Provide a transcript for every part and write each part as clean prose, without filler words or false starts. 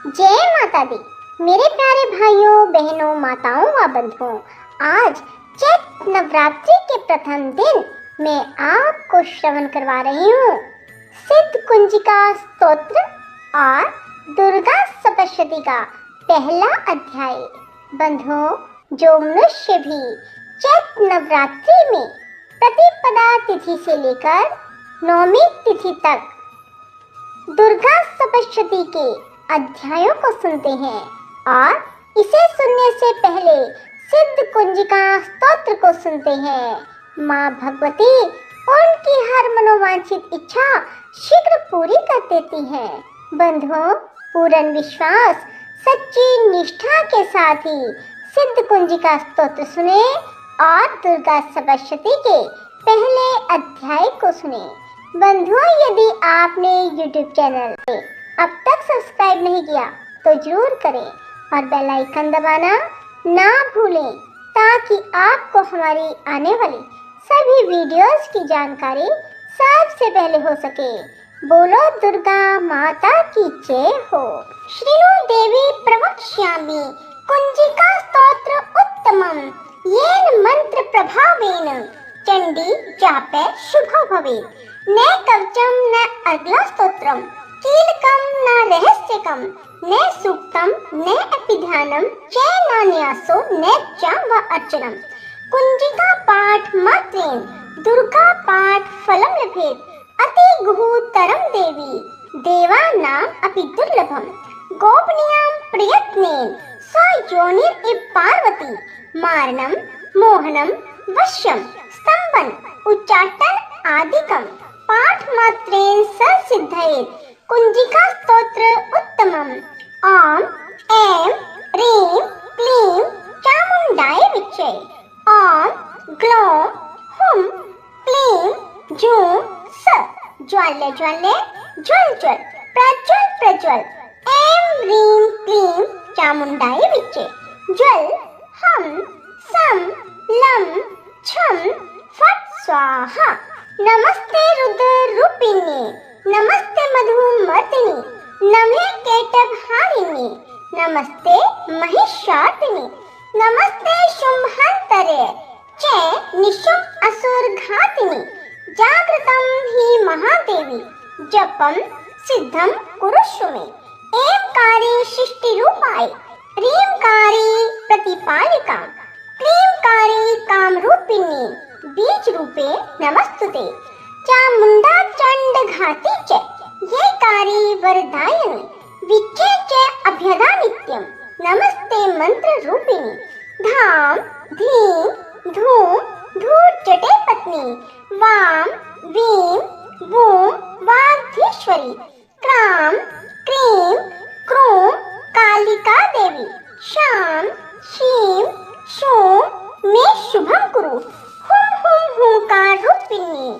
जय माता दी। मेरे प्यारे भाइयों बहनों माताओं व बंधुओं, आज चैत्र नवरात्रि के प्रथम दिन मैं आपको श्रवण करवा रही हूँ सिद्ध कुंजिका स्तोत्र और दुर्गा सप्तशती का पहला अध्याय। बंधुओं, जो मनुष्य भी चैत्र नवरात्रि में प्रतिपदा तिथि से लेकर नौमी तिथि तक दुर्गा सप्तशती के अध्यायों को सुनते हैं और इसे सुनने से पहले सिद्ध कुंजिका स्तोत्र को सुनते हैं, माँ भगवती उनकी हर मनोवांछित इच्छा शीघ्र पूरी कर देती है। बंधुओं, पूर्ण विश्वास सच्ची निष्ठा के साथ ही सिद्ध कुंजिका स्तोत्र सुने और दुर्गा सप्तशती के पहले अध्याय को सुने। बंधुओं, यदि आपने YouTube चैनल पे अब तक सब्सक्राइब नहीं किया तो जरूर करें और बेल आइकन दबाना ना भूलें ताकि आपको हमारी आने वाली सभी वीडियोस की जानकारी सबसे पहले हो सके। बोलो दुर्गा माता की जय हो। श्रीनु देवी प्रवक्ष्यामि कुंजिका स्तोत्र उत्तमं येन मंत्र प्रभावेन चंडी जापे शुभो भवेत्। न कवचम न अगला स्तोत्रम कीलकम न रहस्यकम न सूक्तम न अपिध्यानम च न न्यासो न च व अर्चनम। कुंजिका पाठ मात्रेण दुर्गा पाठ फलम लभेत अति गुहतरम देवी देवानाम अपि दुर्लभम। गोपनीयं प्रयत्नेन स्वयोनिर इव पार्वती मारणम मोहनम वश्यम स्तंभन उच्चाटन आदिकम पाठ मात्रेण संसिद्धयेत्। कुंजिका स्तोत्र उत्तमम्। ओम ऐं ह्रीं क्लीं चामुण्डाय विच्चे। ओम ग्लौं हुं क्लीं जूं स ज्वाल्य ज्वाल्य ज्वल ज्वल प्रज्वल प्रज्वल। ऐं ह्रीं क्लीं चामुण्डाय विच्चे। ज्वल हम सम लं छम फट स्वाहा। नमस्ते रुद्र रूपिणी नमस्ते मधुमर्दिनी नमे केटभारिणी नमस्ते महिषार्दिनी नमस्ते शुंभहंतरे च निशुंभ असुरघातिनी। जागृतं हि महादेवी जपं सिद्धं कुरुष्व मे। ऐंकारी सृष्टिरूपाय ह्रींकारी प्रतिपालिका क्लींकारी कामरूपिणी बीज रूपे नमस्तुते। चामुंडा चंड घाती च येकारी वरदायिनी विच्चे च अभ्यदा नित्यं नमस्ते मंत्र रूपिणी। धाम धीम धूम धूर्जटे पत्नी वाम Vim वूम वाग्धीश्वरी cram cream क्रूम Kalika Devi. शाम शीम शूम मे शुभं कुरु। हुं हुं हुंकार रूपिणी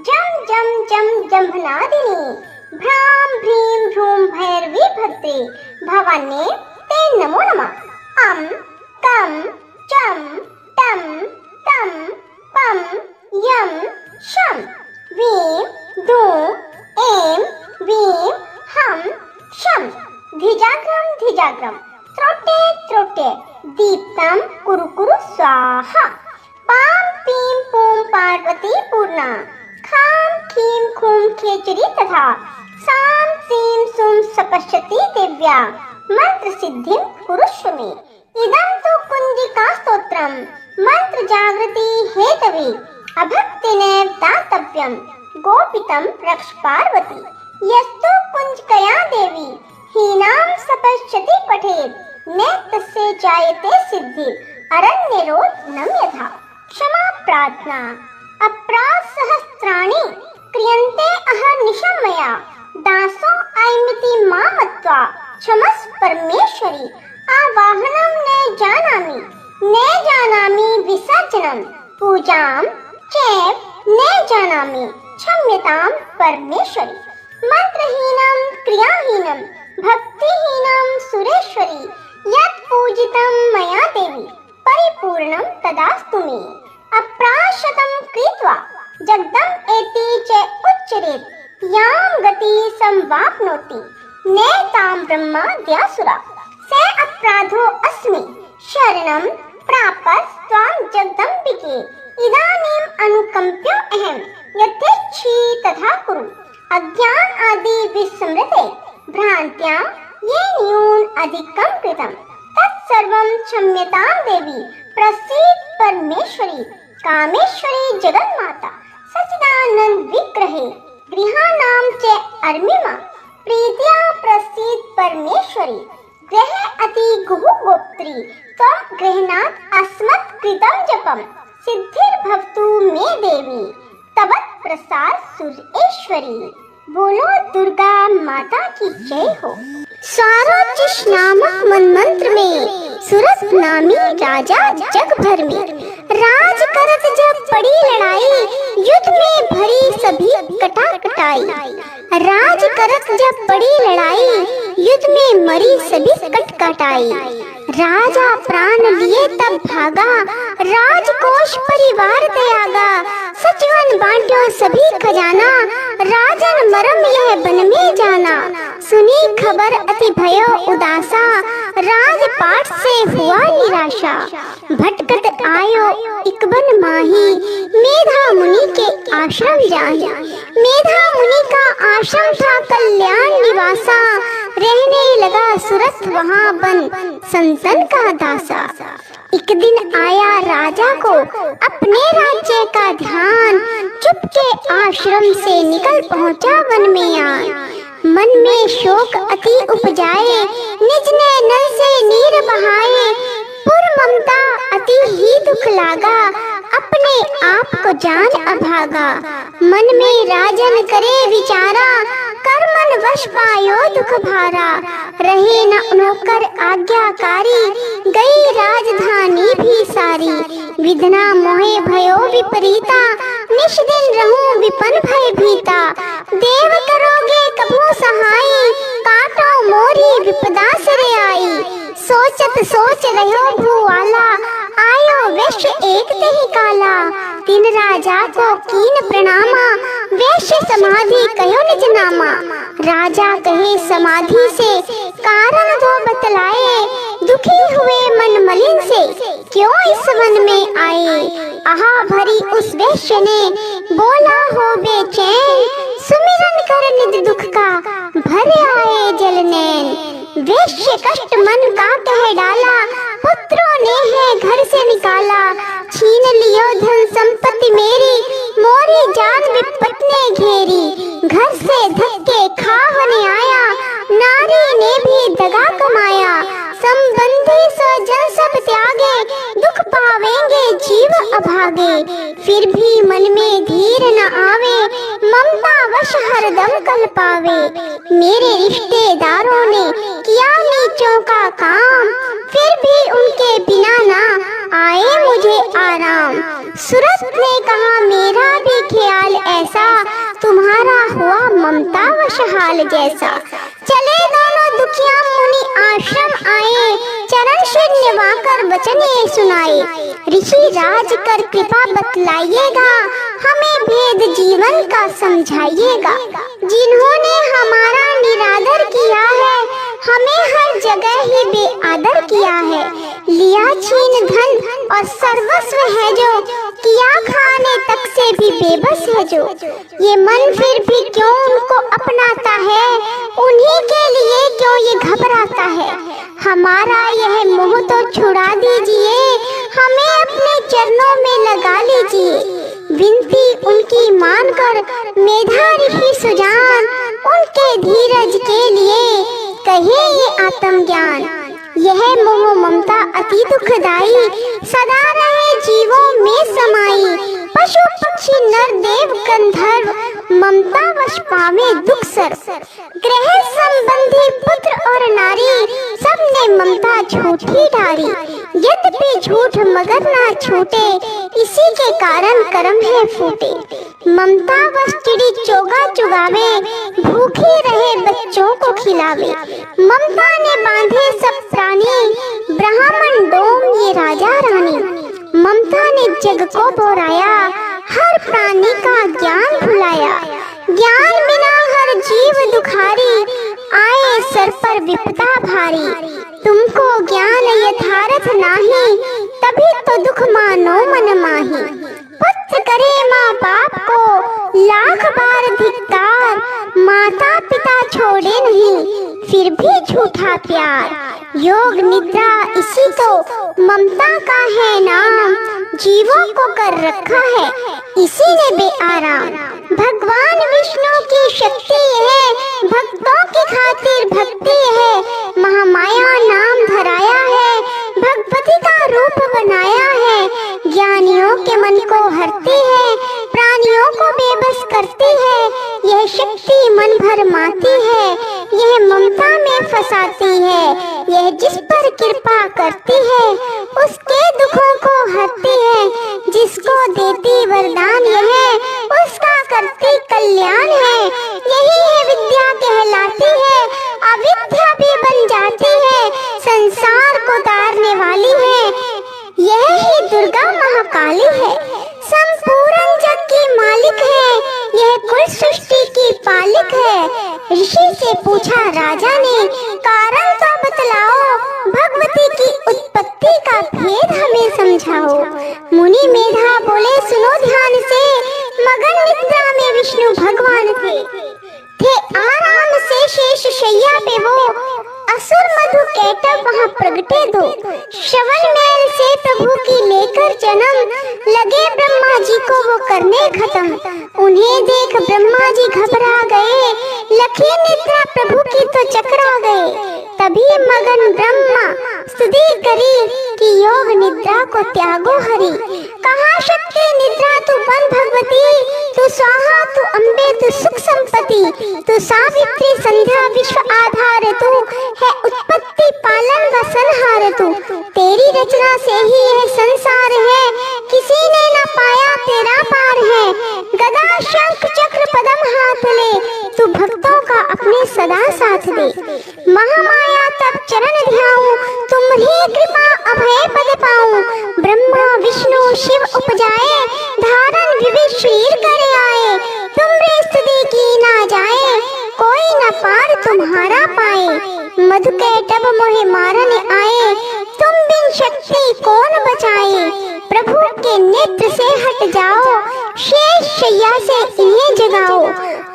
जम जम जम जम्भनादिनी। भ्राम भ्रीम भ्रूम भैरवी भद्रे भवान्ये ते नमो नमः। अम कम चम टम तम पम यम शम वीम धूम ऐं वीम हम शम। धिजाग्रम धिजाग्रम त्रोटे त्रोटे दीप्तं कुरु कुरु स्वाहा। पाम पीम पूम पार्वती पूर्णा खाम खीम खूम खेचरी तथा साम सीम सुम सप्तशती दिव्या मंत्र सिद्धिं कुरुष्व मे। इदं तु कुंजिका स्तोत्रम मंत्र जागृति हेतवे अभक्तिनैव दातव्यं गोपितं रक्ष पार्वती। यस्तु कुंजिकया देवी हीनां सप्तशती पठेत् न तस्य जायते सिद्धि अरण्यरोधनं यथा। क्षमा प्रार्थना अपराधसहस्राणि क्रियन्ते अहर्निशं मया दासो अयमिति मां मत्वा क्षमस्व परमेश्वरी। आवाहनं न जानामि विसर्जनं पूजां चैव न जानामि क्षम्यतां परमेश्वरी। मंत्रहीनं क्रियाहीनं भक्तिहीनं सुरेश्वरी यत् पूजितं मया देवी परिपूर्णं तदास्तु मे। अप्राशतं कृत्वा जगदम् एति च उच्चरेत् यां गति संवाप्नोति नेतां ब्रह्माद्यासुरा से अपराधो अस्मि शरणं प्रापस्त्वां जगदम्बिके इदानीम् अनुकम्प्यो अहं यथेच्छि तथा कुरु अज्ञान आदि विस्मृते भ्रान्त्यां ये न्यून अधिकं कृतं तत्सर्वं क्षम्यतां देवी प्रसीद परमेश्वरी कामेश्वरी जगन्माता सच्चिदानंद विग्रहे गृहाणां च अर्मिमा प्रीत्या प्रसीद परमेश्वरी ग्रहे अति गुहुगोत्री त्वं गृह्णात् अस्मत् कृतं जपं सिद्धिर्भवतु मे देवी तव प्रसाद सुरेश्वरी। बोलो दुर्गा माता की जय हो। स्वारोचिष नामक मनमंत्र में सूरत नामी राजा जग भर में राज करत जब पड़ी लड़ाई युद्ध में भरी सभी कटा कटाई। राज करत जब पड़ी लड़ाई युद्ध में मरी सभी कट कटाई। राजा प्राण लिए तब भागा राजकोष परिवार त्यागा सचिवन बांटो सभी खजाना राजन मरम यह बन में जाना। सुनी खबर अति भयो उदासा राजपाट से हुआ निराशा। भटकत आयो इकबन माही मेधा मुनि के आश्रम जाहि। मेधा मुनि का आश्रम था कल्याण निवासा रहने लगा सूरत वहाँ बन संतन का दासा। एक दिन आया राजा को अपने राज्य का ध्यान चुपके आश्रम से निकल पहुँचा वन में आन। मन में शोक अति उपजाए निज ने नल से नीर बहाए। पुर ममता अति ही दुख लागा अपने आप को जान अभागा। मन में राजन करे विचारा कर मन वश पायो दुख भारा। रहे न नौकर आज्ञाकारी गई राजधानी भी सारी। विधना मोहे भयो विपरीता निश दिन रहूं विपन भय भीता। देव करोगे कभू सहाय काटो मोरी विपदा सिरे आई। सोचत सोच रहो भूवाला आयो वैश्य एक तेहि काला। तीन राजा को कीन प्रणामा वैश्य समाधि कहो निज नामा। राजा कहे समाधि से कारण दो बतलाए दुखी हुए मन मलिन से क्यों इस वन में आए। आहा भरी उस वैश्य ने बोला हो बेचैन सुमिरन कर निज दुख का भरे आए जल नैन। वैश्य कष्ट मन का कह डाला पुत्रों ने है घर से निकाला। छीन लियो धन संपत्ति मेरी मोरी जान विपत ने घेरी। घर से धक्के खावने आया नारी ने भी दगा कमाया। संबंधी स्वजन सब त्यागे दुख पावेंगे जीव अभागे। फिर भी मन में धीर न आवे ममता वश हरदम कल पावे। मेरे रिश्तेदारों ने किया नीचों का काम फिर भी उनके बिना ना आए मुझे आराम। सूरत ने कहा मेरा भी ख्याल ऐसा तुम्हारा हुआ ममता वश हाल जैसा। चले दोनों दुखिया मुनि आश्रम आए चरण शून्य वाकर वचन ये सुनाए। ऋषि राज कर कृपा बतलाइएगा हमें भेद जीवन का समझाइएगा। जिन्होंने हमारा निरादर किया है हमें हर जगह ही बेआदर किया है। लिया छीन धन और सर्वस्व है जो किया खाने तक से भी बेबस है जो। ये मन फिर भी क्यों उनको अपनाता है उन्हीं के लिए क्यों ये घबराता है। हमारा यह मोह तो छुड़ा दीजिए हमें अपने चरणों में लगा लीजिए। विनती उनकी मानकर मेधा ऋषि सुजान उनके धीरज के लिए कहे ये आत्मज्ञान। यह मोह ममता अति दुखदाई सदा रहे जीवों में समाई। पशु पक्षी नर देव गंधर्व ममता वश पावे दुख सर। ग्रह संबंधी पुत्र और नारी सबने ममता झूठी डारी। यद्यपि झूठ मगर ना छूटे इसी के कारण कर्म है फूटे। ममता वश चिड़ी चोगा चुगावे भूखे रहे बच्चों को खिलावे। ममता ने बांधे सब प्राणी ब्राह्मण डोम ये राजा रानी। ममता ने जग को बोराया हर प्राणी का ज्ञान भुलाया। ज्ञान बिना हर जीव दुखारी आए सर पर विपदा भारी, तुमको ज्ञान यथार्थ नाही, तभी तो दुख मानो मन माही। पुत्र करे माँ बाप को लाख बार धिक्कार, माता पिता छोड़े नहीं फिर भी झूठा प्यार। योग निद्रा इसी तो ममता का है नाम, जीवों को कर रखा है इसी ने बेआराम। भगवान विष्णु की शक्ति है, भक्तों की खातिर भक्ति है, महामाया नाम धराया है, भगवती का रूप बनाया है। ज्ञानियों के मन को हरती है, प्राणियों को बेबस करती है, यह शक्ति मन भर माती है, यह ममता में फंसाती है, यह जिस पर कृपा करती है उसके दुखों को हरती है, जिसको देती वरदान यह उसका करती कल्याण है। यही है विद्या कहलाती है, अविद्या भी बन जाती है, संसार को तारने वाली है, यह ही दुर्गा महाकाली है। संपूर्ण जग की मालिक है, यह कुल सृष्टि की पालिक है। ऋषि से पूछा राजा ने, कारण तो बतलाओ, भगवती की उत्पत्ति का भेद हमें समझाओ। मुनि मेधा बोले सुनो ध्यान से, मगन निद्रा में विष्णु भगवान थे आराम से शेष शैया पे वो, असुर मधु कैटव वहाँ प्रगटे दो। श्रवण मेल से प्रभु की लेकर जन्म, लगे ब्रह्मा जी को वो करने खत्म। उन्हें देख ब्रह्मा जी घबरा गए, लखी निद्रा प्रभु की तो चकरा गए। तभी मगन ब्रह्मा स्तुति करी कि योग निद्रा को त्यागो हरि। कहा शक्ति निद्रा तू बन भगवती, तू स्वाहा तू अम्बे तू सुख संपत्ति, तू सावित्री संध्या विश्व आधार, तू है उत्पत्ति पालन व संहार। तू तेरी रचना से ही यह संसार है, किसी ने न पाया तेरा पार है। गदा शंख चक्र पदम हाथ ले, तू भक्तों का अपने सदा साथ दे। महामाया तब चरण ध्याऊं, तुम्हारी कृपा अभय पद पाऊं। ब्रह्मा विष्णु शिव उपजाए, धारण विविध शरीर करे आए। तुमरे स्तुति की ना जाए, कोई न पार तुम्हारा पाए। मधु कैटव मोहे मारन आए, तुम बिन शक्ति कौन बचाए। प्रभु के नेत्र से हट जाओ, शेष शैया से इन्हें जगाओ।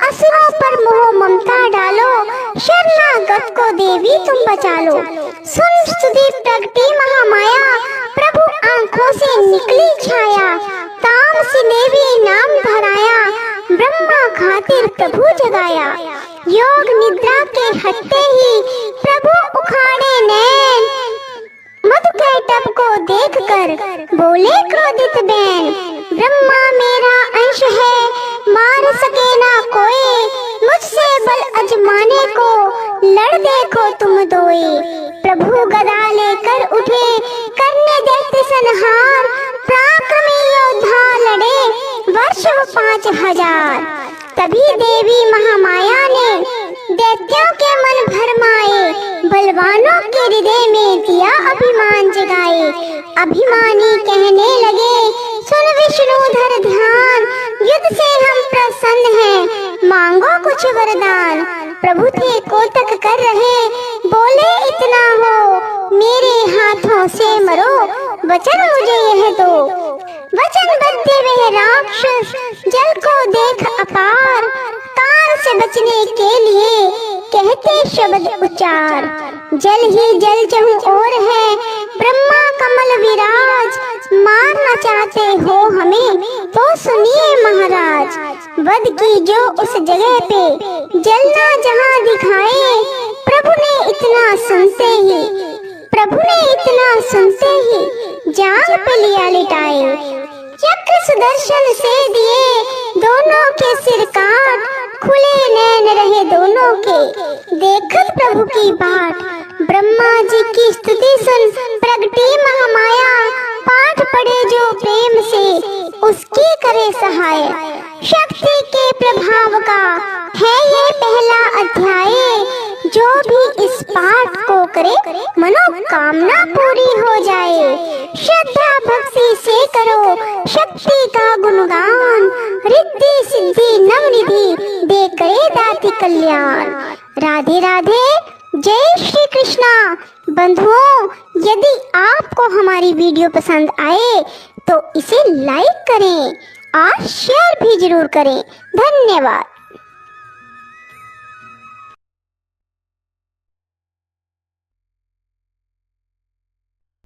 असुरों पर मोह ममता डालो, शरणागत को देवी तुम बचा लो। सुन स्तुति प्रगटी महामाया, प्रभु आंखों से निकली छाया। तामसी देवी नाम धराया, ब्रह्मा खातिर प्रभु जगाया। योग निद्रा के हटते ही प्रभु उखाड़े नैन, मधु कैटव को देखकर बोले क्रोधित बैन। ब्रह्मा मेरा अंश है, मार सके ना कोई, मुझसे बल अजमाने को लड़ देखो तुम दोए। प्रभु गदा लेकर उठे, करने दैत्य संहार। पराक्रमी योद्धा लड़े, वर्ष 5000। तभी देवी महामाया ने दैत्यों के मन भरमाए, बलवानों के हृदय में दिया अभिमान जगाए। अभिमानी कहने लगे, सुन विष्णुधर ध्यान, युद्ध से हम प्रसन्न हैं, मांगो कुछ वरदान। प्रभु थे कोतक कर रहे, बोले इतना हो, मेरे हाथों से मरो, वचन मुझे यह दो। वचन बद्ध वह राक्षस, जल को देख अपार, काल से बचने के लिए कहते शब्द उच्चार। जल ही जल जहूं और है, ब्रह्मा कमल विराज, मारना चाहते हो हमें तो सुनिए महाराज। वध की जो उस जगह पे, जलना जहां दिखाए। प्रभु ने इतना सुनते ही जान पे लिया लिटाए। चक्र सुदर्शन से दिए, दोनों के सिर काट, खुले नैन रहे दोनों के, देखत प्रभु की बाट। ब्रह्मा जी की स्तुति सुन प्रगटी महामाया, पाठ पढ़े जो प्रेम से उसकी करे सहाय। शक्ति के प्रभाव का है ये पहला अध्याय, जो भी इस पाठ को करे मनोकामना पूरी हो जाए। श्रद्धा भक्ति से करो शक्ति का गुणगान, रिद्धि सिद्धि नवनिधि दे करे दाति कल्याण। राधे राधे, जय श्री कृष्णा। बंधुओं, यदि आपको हमारी वीडियो पसंद आए तो इसे लाइक करें और शेयर भी जरूर करें। धन्यवाद।